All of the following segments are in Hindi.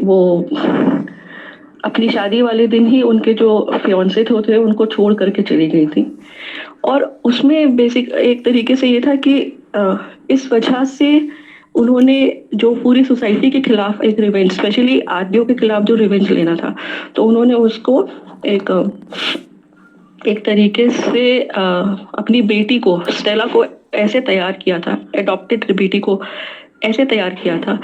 वो अपनी शादी वाले दिन ही उनके जो फियांसे थे उनको छोड़ करके चली गई थी। और उसमें बेसिक एक तरीके से ये था कि इस वजह से उन्होंने जो पूरी सोसाइटी के खिलाफ एक रिवेंज, स्पेशली आदित्य के खिलाफ जो रिवेंज लेना था, तो उन्होंने उसको एक एक तरीके से अपनी बेटी को, स्टेला को ऐसे तैयार किया था, एडॉप्टेड बेटी को ऐसे तैयार किया था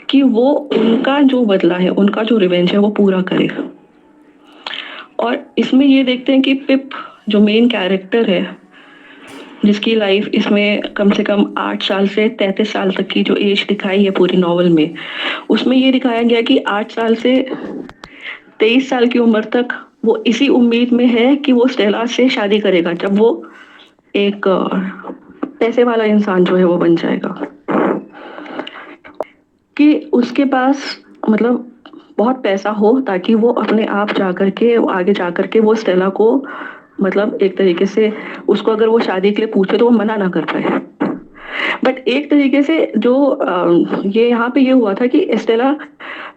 कि वो उनका जो बदला है, उनका जो रिवेंज है वो पूरा करे। और इसमें ये देखते हैं कि पिप जो मेन कैरेक्टर है, जिसकी लाइफ इसमें कम से कम 8 साल से 33 साल तक की जो एज दिखाई है पूरी नॉवल में, उसमें ये दिखाया गया कि 8 साल से 23 साल की उम्र तक वो इसी उम्मीद में है कि वो स्टेला से शादी करेगा जब वो एक पैसे वाला इंसान जो है वो बन जाएगा, कि उसके पास मतलब बहुत पैसा हो ताकि वो अपने आप जाकर के आगे जाकर के वो स्टेला को मतलब एक तरीके से उसको अगर वो शादी के लिए पूछे तो वो मना ना कर पाए। बट एक तरीके से जो ये यहाँ पे ये हुआ था कि स्टेला,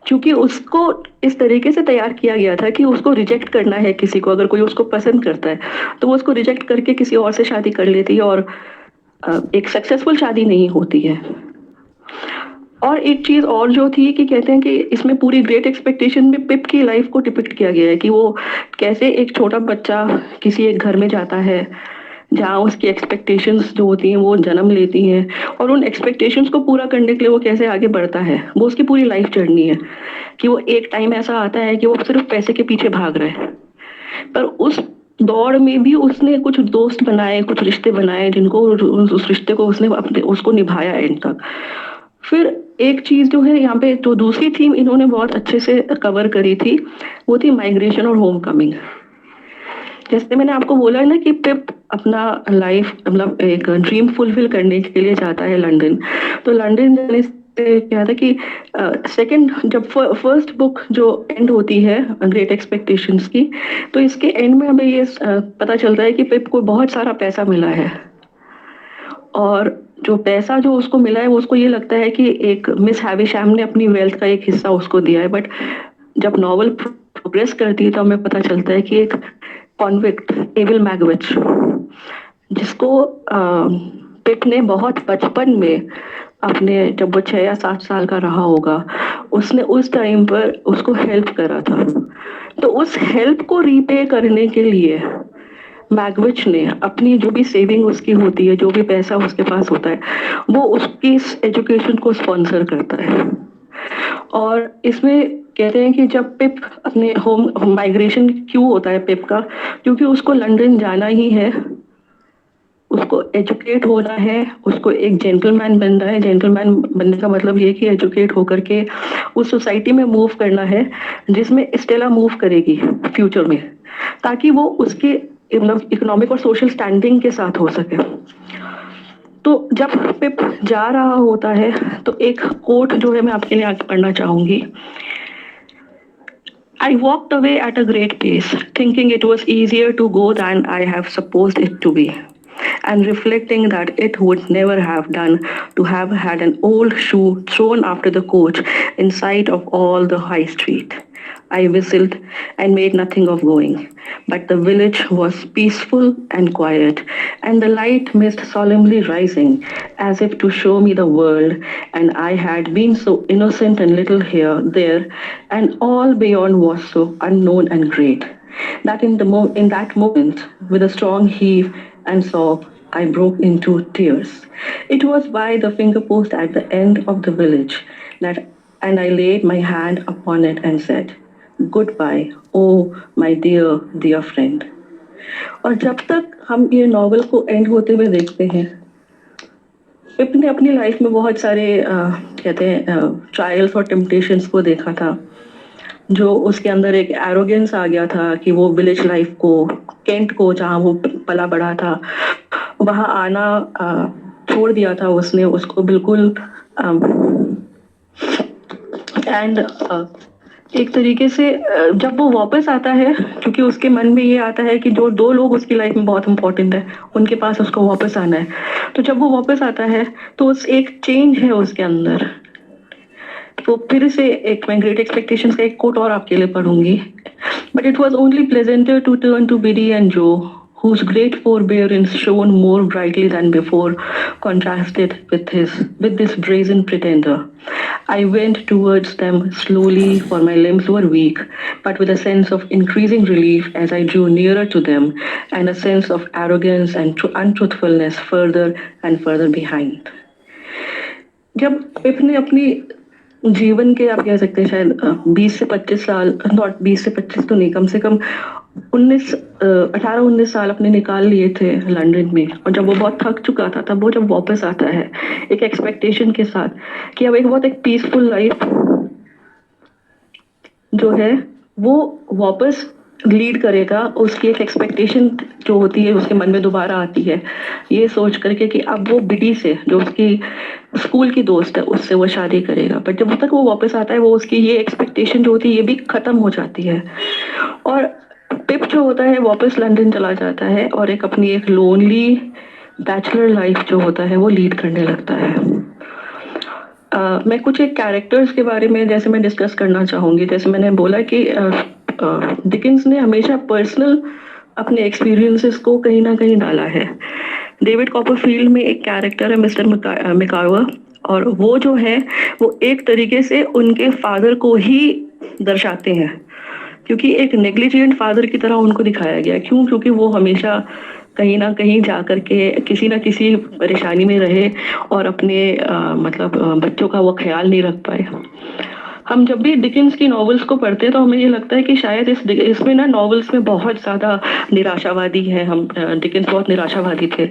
क्योंकि उसको इस तरीके से तैयार किया गया था कि उसको रिजेक्ट करना है किसी को, अगर कोई उसको पसंद करता है तो वो उसको रिजेक्ट करके किसी और से शादी कर लेती है और एक सक्सेसफुल शादी नहीं होती है। और एक चीज और जो थी कि कहते हैं कि इसमें पूरी ग्रेट एक्सपेक्टेशन में पिप की लाइफ को डिपिक्ट किया गया है कि वो कैसे एक छोटा बच्चा किसी एक घर में जाता है जहाँ उसकी एक्सपेक्टेशंस जो होती हैं वो जन्म लेती हैं, और उन एक्सपेक्टेशंस को पूरा करने के लिए वो कैसे आगे बढ़ता है, वो उसकी पूरी लाइफ जर्नी है। कि वो एक टाइम ऐसा आता है कि वो सिर्फ पैसे के पीछे भाग रहा है, पर उस दौड़ में भी उसने कुछ दोस्त बनाए, कुछ रिश्ते बनाए, जिनको उस रिश्ते को उसने अपने उसको निभाया एंड तक। फिर एक चीज जो है यहाँ पे, जो दूसरी थीम इन्होंने बहुत अच्छे से कवर करी थी, वो थी माइग्रेशन और होम कमिंग। जैसे मैंने आपको बोला है ना कि पिप अपना लाइफ मतलब एक ड्रीम फुलफिल करने के लिए जाता है लंदन। तो लंदन जाने से क्या था कि सेकंड जब फर्स्ट बुक जो एंड होती है ग्रेट एक्सपेक्टेशंस की, तो इसके एंड में हमें ये पता चलता है कि पिप को बहुत सारा पैसा मिला है, और जो पैसा जो उसको मिला है वो उसको ये लगता है कि एक मिस हैविशैम ने अपनी वेल्थ का एक हिस्सा उसको दिया है। बट जब नॉवल प्रोग्रेस करती है तो हमें पता चलता है कि एक कॉन्विक्ट एविल मैगविच, जिसको पिप ने बहुत बचपन में अपने, जब वो 6 या 7 साल का रहा होगा, उसने उस टाइम पर उसको हेल्प करा था। तो उस हेल्प को रीपे करने के लिए मैगविच ने अपनी जो भी सेविंग उसकी होती है, जो भी पैसा उसके पास होता है, वो उसकी एजुकेशन को स्पॉन्सर करता है। और इसमें कहते हैं कि जब पिप अपने होम माइग्रेशन क्यों होता है पिप का, क्योंकि उसको लंदन जाना ही है, उसको एजुकेट होना है, उसको एक जेंटलमैन बनना है। जेंटलमैन बनने का मतलब ये कि एजुकेट होकर के उस सोसाइटी में मूव करना है जिसमें स्टेला मूव करेगी फ्यूचर में, ताकि वो उसके मतलब इकोनॉमिक और सोशल स्टैंडिंग के साथ हो सके। तो जब पिप जा रहा होता है तो एक कोट जो है मैं आपके लिए आगे पढ़ना चाहूंगी। I walked away at a great pace, thinking it was easier to go than I have supposed it to be, and reflecting that it would never have done to have had an old shoe thrown after the coach in sight of all the high street. I whistled and made nothing of going, but the village was peaceful and quiet, and the light mist solemnly rising as if to show me the world, and I had been so innocent and little here, there, and all beyond was so unknown and great, that in that moment, with a strong heave and sob, I broke into tears. It was by the finger post at the end of the village that, and I laid my hand upon it and said, "Goodbye, oh my dear, dear friend." और जब तक हम ये नॉवल को एंड होते हुए देखते हैं, पिप ने अपनी लाइफ में बहुत सारे कहते हैं ट्रायल्स और टेम्पटेशंस को देखा था, जो उसके अंदर एक एरोगेंस आ गया था कि वो विलेज लाइफ को, केंट को जहाँ वो पला बढ़ा था, वहाँ आना छोड़ दिया था उसने, उसको बिल्कुल एंड एक तरीके से जब वो वापस आता है, क्योंकि उसके मन में ये आता है कि जो दो लोग उसकी लाइफ में बहुत इंपॉर्टेंट है उनके पास उसको वापस आना है, तो जब वो वापस आता है तो उस एक चेंज है उसके अंदर। तो फिर से एक मैं ग्रेट एक्सपेक्टेशंस का एक कोट और आपके लिए पढ़ूंगी. But it was only pleasanter to turn to Biddy and Joe, whose great forbearance shone more brightly than before, contrasted with this brazen pretender. I went towards them slowly, for my limbs were weak, but with a sense of increasing relief as I drew nearer to them, and a sense of arrogance and untruthfulness further and further behind. जब पिप ने अपनी जीवन के, आप कह सकते हैं शायद 20 से 25 साल, नॉट 20 से 25 तो नहीं, कम से कम 18-19 साल अपने निकाल लिए थे लंदन में. और जब वो बहुत थक चुका था, तब वो जब वापस आता है एक एक्सपेक्टेशन के साथ कि अब एक पीसफुल लाइफ जो है वो वापस लीड करेगा. उसकी एक एक्सपेक्टेशन जो होती है उसके मन में दोबारा आती है, ये सोच करके कि अब वो बिडी से, जो उसकी स्कूल की दोस्त है, उससे वो शादी करेगा. बट जब तक वो वापस आता है, वो उसकी ये एक्सपेक्टेशन जो होती है ये भी खत्म हो जाती है. और पिप जो होता है वापस लंदन चला जाता है और अपनी एक लोनली बैचलर लाइफ जो होता है वो लीड करने लगता है. मैं कुछ एक कैरेक्टर्स के बारे में जैसे मैं डिस्कस करना चाहूँगी. जैसे मैंने बोला कि डिकिंस ने हमेशा पर्सनल अपने एक्सपीरियंसेस को कहीं ना कहीं डाला है. डेविड कॉपरफील्ड में एक कैरेक्टर है मिस्टर मिकावा, और वो जो है वो एक तरीके से उनके फादर को ही दर्शाते हैं, क्योंकि एक नेग्लिजेंट फादर की तरह उनको दिखाया गया. क्यों? क्योंकि वो हमेशा कहीं ना कहीं जा करके किसी ना किसी परेशानी में रहे और अपने बच्चों का वो ख्याल नहीं रख पाए. हम जब भी डिकिंस की नॉवेल्स को पढ़ते हैं तो हमें ये लगता है कि शायद इसमें ना नॉवेल्स में बहुत ज़्यादा निराशावादी है. हम डिकिंस बहुत निराशावादी थे.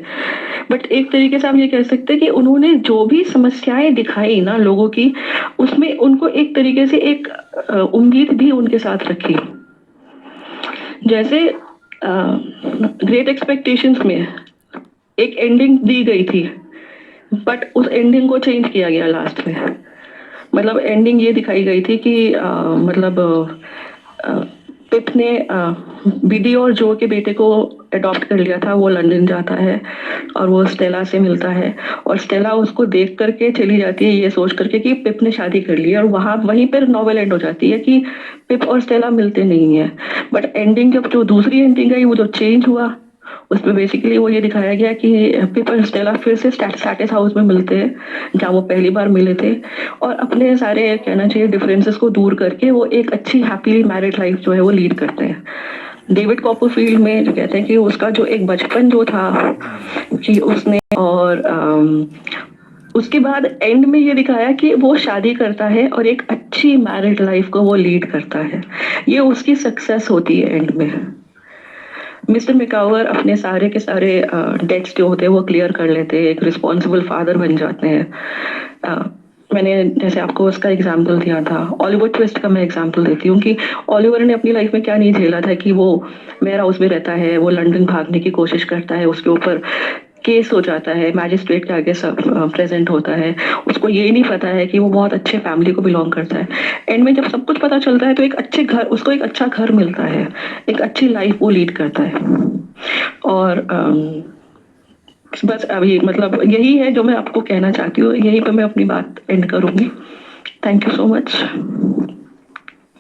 बट एक तरीके से हम ये कह सकते हैं कि उन्होंने जो भी समस्याएं दिखाई ना लोगों की, उसमें उनको एक तरीके से एक उम्मीद भी उनके साथ रखी. जैसे ग्रेट एक्सपेक्टेशंस में एक एंडिंग दी गई थी, बट उस एंडिंग को चेंज किया गया लास्ट में. एंडिंग ये दिखाई गई थी कि पिप ने बिडी और जो के बेटे को अडॉप्ट कर लिया था. वो लंदन जाता है और वो स्टेला से मिलता है, और स्टेला उसको देख करके चली जाती है ये सोच करके कि पिप ने शादी कर ली. और वहीं पर नॉवेल एंड हो जाती है कि पिप और स्टेला मिलते नहीं है. बट एंडिंग जब जो दूसरी एंडिंग आई, वो जो चेंज हुआ, उसमें बेसिकली वो ये दिखाया गया कि पिप और स्टेला फिर से स्टैटिस हाउस में मिलते हैं जहाँ वो पहली बार मिले थे, और अपने सारे कहना चाहिए डिफरेंसेस को दूर करके वो एक अच्छी हैप्पीली मैरिड लाइफ जो है वो लीड करते हैं. डेविड कॉपरफील्ड में जो कहते हैं कि उसका जो एक बचपन जो था कि उसने, और उसके बाद एंड में ये दिखाया कि वो शादी करता है और एक अच्छी मैरिड लाइफ को वो लीड करता है. ये उसकी सक्सेस होती है एंड में. मिस्टर मिकावर अपने सारे के सारे डेट्स जो होते हैं वो क्लियर कर लेते हैं, एक रिस्पॉन्सिबल फादर बन जाते हैं. मैंने जैसे आपको उसका एग्जाम्पल दिया था, ऑलिवर ट्विस्ट का मैं एग्जाम्पल देती हूँ कि ऑलिवर ने अपनी लाइफ में क्या नहीं झेला था कि वो वेयर हाउस में रहता है, वो लंदन भागने की कोशिश करता है, उसके ऊपर केस हो जाता है, मैजिस्ट्रेट के आगे सब प्रेजेंट होता है. उसको ये नहीं पता है कि वो बहुत अच्छे फैमिली को बिलोंग करता है. एंड में जब सब कुछ पता चलता है तो उसको एक अच्छा घर मिलता है, एक अच्छी लाइफ वो लीड करता है. और बस अभी यही है जो मैं आपको कहना चाहती हूँ. यहीं पर मैं अपनी बात एंड करूँगी. Thank you so much.